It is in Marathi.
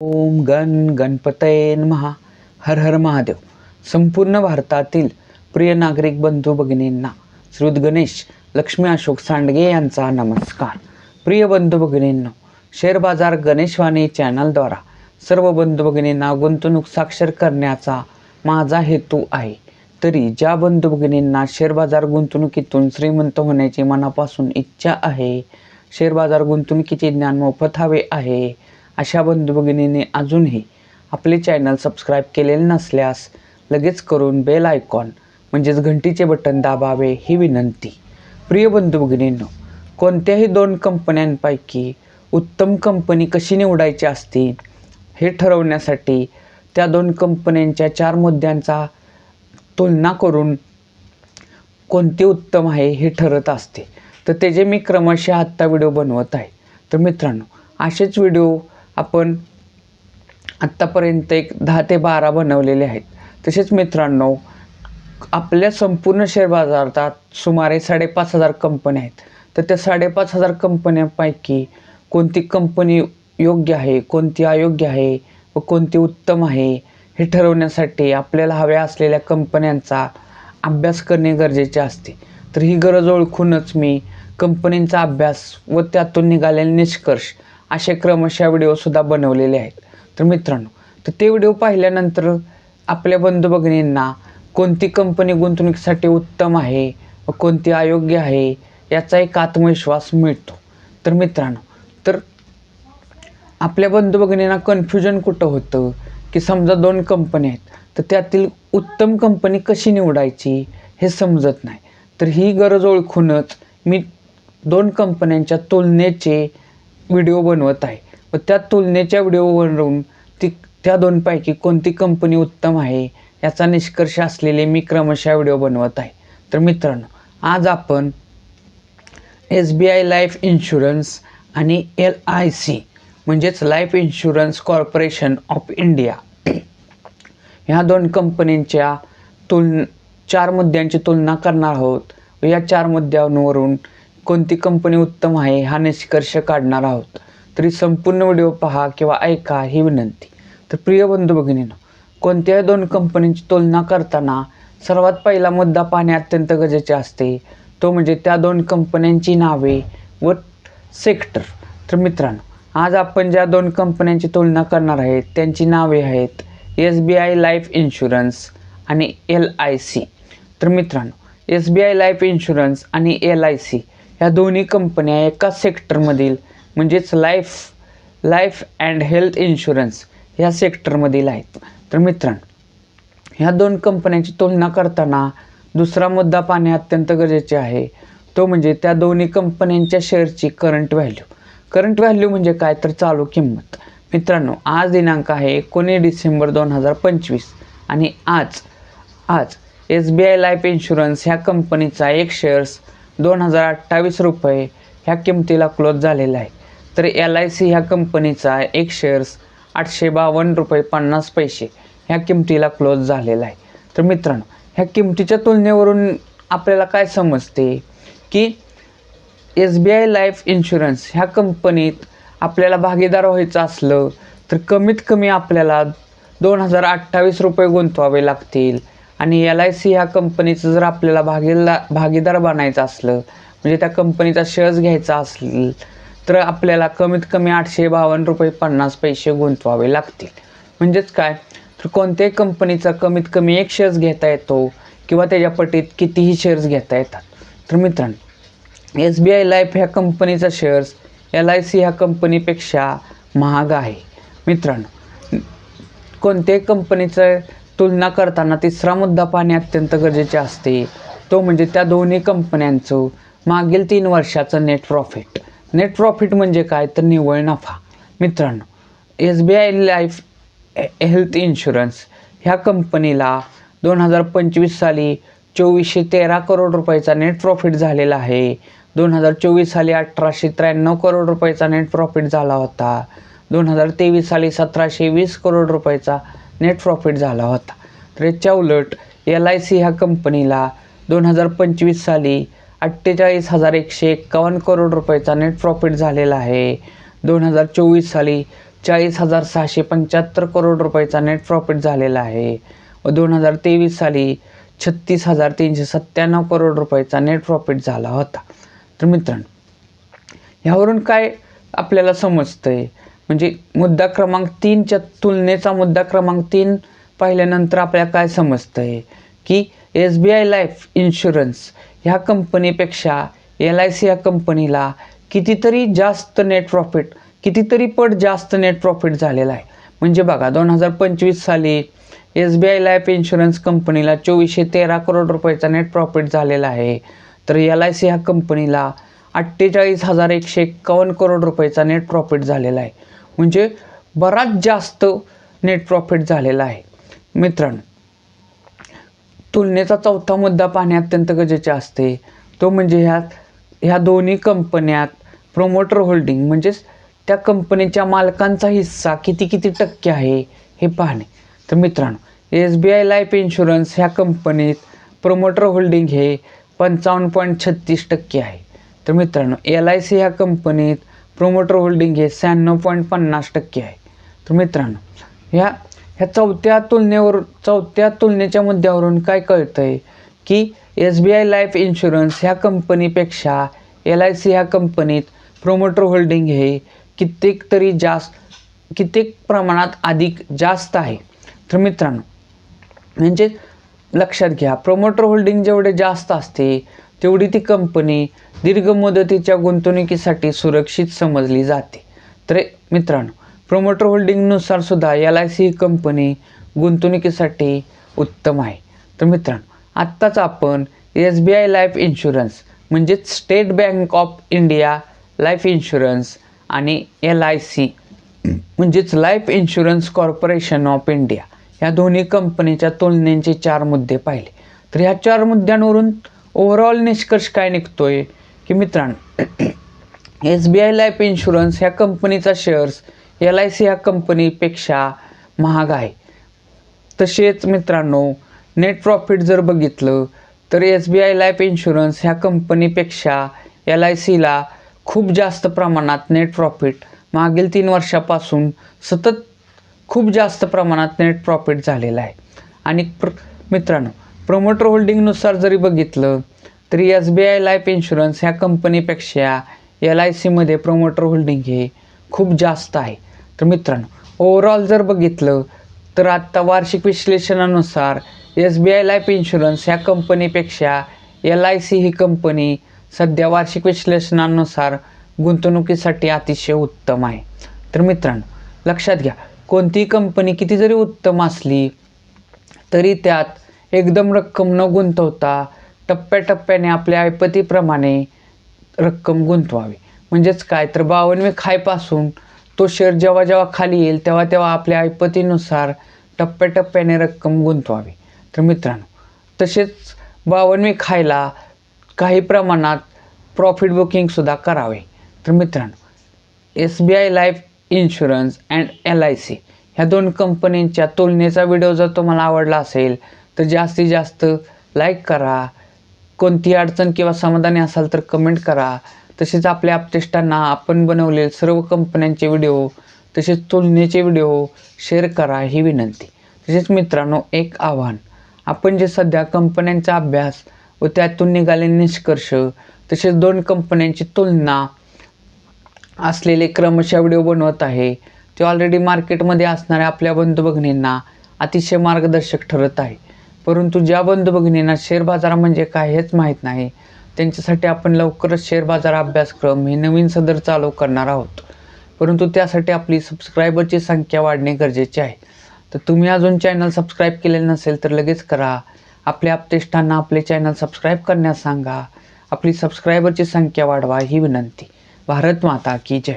ओम गण गणपतये नमः. हर हर महादेव. संपूर्ण भारतातील प्रिय नागरिक बंधू भगिनींना श्रीयुत गणेश लक्ष्मी अशोक सांडगे यांचा नमस्कार. प्रिय बंधू भगिनींनो, शेअर बाजार गणेशवाणी चॅनलद्वारा सर्व बंधू भगिनींना गुंतवणूक साक्षर करण्याचा माझा हेतू आहे. तरी ज्या बंधू भगिनींना शेअर बाजार गुंतवणुकीतून श्रीमंत होण्याची मनापासून इच्छा आहे, शेअर बाजार गुंतवणुकीचे ज्ञान मोफत हवे आहे, अशा बंधू भगिनींनी अजूनही आपले चॅनल सबस्क्राईब केलेले नसल्यास लगेच करून बेल आयकॉन म्हणजेच घंटीचे बटन दाबावे ही विनंती. प्रिय बंधू भगिनींनो, कोणत्याही दोन कंपन्यांपैकी उत्तम कंपनी कशी निवडायची असते हे ठरवण्यासाठी त्या दोन कंपन्यांच्या 4 मुद्द्यांचा तुलना करून कोणती उत्तम आहे हे ठरत असते. तर त्याचे मी क्रमशः आत्ता व्हिडिओ बनवत आहे. तर मित्रांनो, असेच व्हिडिओ आपण आत्तापर्यंत एक 10 ते 12 बनवलेले आहेत. तसेच मित्रांनो, आपल्या संपूर्ण शेअर बाजारात सुमारे 5,500 कंपन्या आहेत. तर त्या 5,500 कंपन्यांपैकी कोणती कंपनी योग्य आहे, कोणती अयोग्य आहे व कोणती उत्तम आहे हे ठरवण्यासाठी आपल्याला हव्या असलेल्या कंपन्यांचा अभ्यास करणे गरजेचे असते. तर ही गरज ओळखूनच मी कंपनींचा अभ्यास व त्यातून निघालेले निष्कर्ष असे क्रमशः व्हिडिओसुद्धा बनवलेले आहेत. तर मित्रांनो, तर ते व्हिडिओ पाहिल्यानंतर आपल्या बंधू भगिनींना कोणती कंपनी गुंतवणुकीसाठी उत्तम आहे व कोणती अयोग्य आहे याचा एक आत्मविश्वास मिळतो. तर मित्रांनो, तर आपल्या बंधू भगिनींना कन्फ्युजन कुठं होतं की समजा 2 कंपन्या आहेत, तर त्यातील उत्तम कंपनी कशी निवडायची हे समजत नाही. तर ही गरज ओळखूनच मी 2 कंपन्यांच्या तुलनेचे व्हिडिओ बनवत आहे व त्या तुलनेच्या व्हिडिओवरून त्या 2पैकी कोणती कंपनी उत्तम आहे याचा निष्कर्ष असलेले मी क्रमशः व्हिडिओ बनवत आहे. तर मित्रांनो, आज आपण SBI लाईफ इन्शुरन्स आणि LIC म्हणजेच life insurance corporation of India ह्या 2 कंपनींच्या 4 मुद्द्यांची तुलना करणार आहोत व या 4 मुद्द्यांवरून कोणती कंपनी उत्तम आहे हा निष्कर्ष काढणार आहोत. तरी संपूर्ण व्हिडिओ पहा किंवा ऐका ही विनंती. तर प्रिय बंधू भगिनींनो, कोणत्याही 2 कंपनींची तुलना करताना सर्वात पहिला मुद्दा पाहणे अत्यंत गरजेचे असते, तो म्हणजे त्या 2 कंपन्यांची नावे व सेक्टर. तर मित्रांनो, आज आपण ज्या 2 कंपन्यांची तुलना करणार आहेत त्यांची नावे आहेत SBI लाईफ इन्शुरन्स आणि LIC. तर मित्रांनो, SBI लाईफ इन्शुरन्स आणि LIC ह्या दोन्ही कंपन्या एकाच सेक्टरमधील म्हणजेच लाईफ अँड हेल्थ इन्शुरन्स ह्या सेक्टरमधील आहेत. तर मित्रांनो, ह्या 2 कंपन्यांची तुलना करताना दुसरा मुद्दा पाहणे अत्यंत गरजेचे आहे, तो म्हणजे त्या दोन्ही कंपन्यांच्या शेअरची करंट व्हॅल्यू. करंट व्हॅल्यू म्हणजे काय, तर चालू किंमत. मित्रांनो, आज दिनांक आहे 19 डिसेंबर 2025 आणि आज SBI लाईफ इन्शुरन्स ह्या कंपनीचा एक शेअर्स 2028 रुपये ह्या किमतीला क्लोज झालेला आहे. तर LIC ह्या कंपनीचा एक शेअर्स 852 रुपये 50 पैसे ह्या किमतीला क्लोज झालेला आहे. तर मित्रांनो, ह्या किमतीच्या तुलनेवरून आपल्याला काय समजते की SBI लाईफ इन्शुरन्स ह्या कंपनीत आपल्याला भागीदार व्हायचं असलं तर कमीत कमी आपल्याला 2028 रुपये गुंतवावे लागतील आणि LIC ह्या कंपनीचं जर आपल्याला भागीदार बनायचं असलं म्हणजे त्या कंपनीचा शेअर्स घ्यायचा असेल तर आपल्याला कमीत कमी 852 रुपये 50 पैसे गुंतवावे लागतील. म्हणजेच काय, तर कोणत्याही कंपनीचा कमीत कमी एक शेअर्स घेता येतो किंवा त्याच्या पटीत कितीही शेअर्स घेता येतात. तर मित्रांनो, SBI लाईफ ह्या कंपनीचा शेअर्स LIC ह्या कंपनीपेक्षा महाग आहे. मित्रांनो, कोणत्याही कंपनीचं तुलना करताना तिसरा मुद्दा पाहणे अत्यंत गरजेचे असते, तो म्हणजे त्या दोन्ही कंपन्यांचं मागील 3 वर्षाचं नेट प्रॉफिट. नेट प्रॉफिट म्हणजे काय, तर निव्वळ नफा. मित्रांनो, SBI लाईफ हेल्थ इन्शुरन्स ह्या कंपनीला 2025 साली 2413 करोड रुपयाचा नेट प्रॉफिट झालेला आहे. 2024 साली 1893 करोड रुपयाचा नेट प्रॉफिट झाला होता. 2023 साली 1720 करोड रुपयाचा नेट प्रॉफिट झाला होता. तर याच्या उलट LIC ह्या कंपनीला 2025 साली 48,151 करोड रुपयाचा नेट प्रॉफिट झालेला आहे. 2024 साली 40,675 करोड रुपयाचा नेट प्रॉफिट झालेला आहे व 2023 साली 36,397 करोड रुपयाचा नेट प्रॉफिट झाला होता. तर मित्रांनो, ह्यावरून काय आपल्याला समजतंय, म्हणजे मुद्दा क्रमांक 3च्या तुलनेचा मुद्दा क्रमांक 3 पाहिल्यानंतर आपल्याला काय समजतंय की SBI लाईफ इन्शुरन्स ह्या कंपनीपेक्षा LIC या कंपनीला कितीतरी पट जास्त नेट प्रॉफिट झालेला आहे. म्हणजे बघा, 2025 साली SBI लाईफ इन्शुरन्स कंपनीला 2413 करोड रुपयाचा नेट प्रॉफिट झालेला आहे, तर LIC ह्या कंपनीला 48,151 करोड रुपयाचा नेट प्रॉफिट झालेला आहे. म्हणजे बराच जास्त नेट प्रॉफिट झालेला आहे. मित्रांनो, तुलनेचा चौथा मुद्दा पाहणे अत्यंत गरजेचे असते, तो म्हणजे ह्या दोन्ही कंपन्यात प्रोमोटर होल्डिंग म्हणजेच त्या कंपनीच्या मालकांचा हिस्सा किती टक्के आहे हे पाहणे. तर मित्रांनो, SBI लाईफ इन्शुरन्स ह्या कंपनीत प्रोमोटर होल्डिंग हे 55.36% आहे. तर मित्रांनो, LIC ह्या कंपनीत प्रोमोटर होल्डिंग हे 96.50% आहे. तर मित्रांनो, ह्या चौथ्या तुलनेच्या मुद्द्यावरून काय कळतंय की SBI लाईफ इन्शुरन्स ह्या कंपनीपेक्षा LIC ह्या कंपनीत प्रोमोटर होल्डिंग हे कित्येक प्रमाणात अधिक जास्त आहे. तर मित्रांनो, म्हणजे लक्षात घ्या, प्रोमोटर होल्डिंग जेवढे जास्त असते तेवढी ती कंपनी दीर्घ मुदतीच्या गुंतवणुकीसाठी सुरक्षित समजली जाते. तर मित्रांनो, प्रोमोटर होल्डिंगनुसार सुद्धा LIC ही कंपनी गुंतवणुकीसाठी उत्तम आहे. तर मित्रांनो, आत्ताच आपण SBI लाईफ इन्शुरन्स म्हणजेच state bank of India life insurance आणि LIC म्हणजेच life insurance corporation of India ह्या दोन्ही कंपनीच्या तुलनेचे 4 मुद्दे पाहिले. तर ह्या 4 मुद्द्यांवरून ओव्हरऑल निष्कर्ष काय निघतोय की मित्रांनो, SBI लाईफ इन्शुरन्स ह्या कंपनीचा शेअर्स LIC ह्या कंपनीपेक्षा महाग आहे. तसेच मित्रांनो, नेट प्रॉफिट जर बघितलं तर SBI लाईफ इन्शुरन्स ह्या कंपनीपेक्षा LICला खूप जास्त प्रमाणात नेट प्रॉफिट मागील 3 वर्षापासून सतत खूप जास्त प्रमाणात नेट प्रॉफिट झालेला आहे. आणि मित्रांनो, प्रोमोटर होल्डिंगनुसार जरी बघितलं तरी SBI लाईफ इन्शुरन्स ह्या कंपनीपेक्षा LIC मध्ये प्रोमोटर होल्डिंग हे खूप जास्त आहे. तर मित्रांनो, ओव्हरऑल जर बघितलं तर आत्ता वार्षिक विश्लेषणानुसार SBI लाईफ इन्शुरन्स ह्या कंपनीपेक्षा LIC ही कंपनी सध्या वार्षिक विश्लेषणानुसार गुंतवणुकीसाठी अतिशय उत्तम आहे. तर मित्रांनो, लक्षात घ्या, कोणतीही कंपनी किती जरी उत्तम असली तरी त्यात एकदम रक्कम न गुंतवता टप्प्याटप्प्याने आपल्या ऐपतीप्रमाणे रक्कम गुंतवावी. म्हणजेच काय, तर 52 खायपासून तो शेअर जेव्हा खाली येईल तेव्हा आपल्या ऐपतीनुसार टप्प्याटप्प्याने रक्कम गुंतवावी. तर मित्रांनो, तसेच 52 खायला काही प्रमाणात प्रॉफिट बुकिंगसुद्धा करावे. तर मित्रांनो, SBI life insurance and LIC ह्या 2 कंपनींच्या तुलनेचा व्हिडिओ जर तुम्हाला आवडला असेल तर जास्तीत जास्त लाईक करा. कोणती अडचण किंवा समाधानी असाल तर कमेंट करा. तसेच आपल्या आपतेष्टांना आपण बनवलेले सर्व कंपन्यांचे व्हिडिओ तसेच तुलनेचे व्हिडिओ शेअर करा ही विनंती. तसेच मित्रांनो, एक आव्हान, आपण जे सध्या कंपन्यांचा अभ्यास व त्यातून निघालेले निष्कर्ष तसेच 2 कंपन्यांची तुलना असलेले क्रमशः व्हिडिओ बनवत आहे, ते ऑलरेडी मार्केटमध्ये असणाऱ्या आपल्या बंधू भगिनींना अतिशय मार्गदर्शक ठरत आहे. परंतु ज्या बंधू भगिनींना शेअर बाजार म्हणजे काय हेच माहीत नाही, त्यांच्यासाठी आपण लवकरच शेअर बाजार अभ्यासक्रम हे नवीन सदर चालू करणार आहोत. परंतु त्यासाठी आपली सबस्क्रायबरची संख्या वाढणे गरजेचे आहे. तर तुम्ही अजून चॅनल सबस्क्राईब केलेले नसेल तर लगेच करा. आपल्या आपतेष्टांना आपले चॅनल सबस्क्राईब करण्यास सांगा. आपली सबस्क्रायबरची संख्या वाढवा ही विनंती. भारत माता की जय.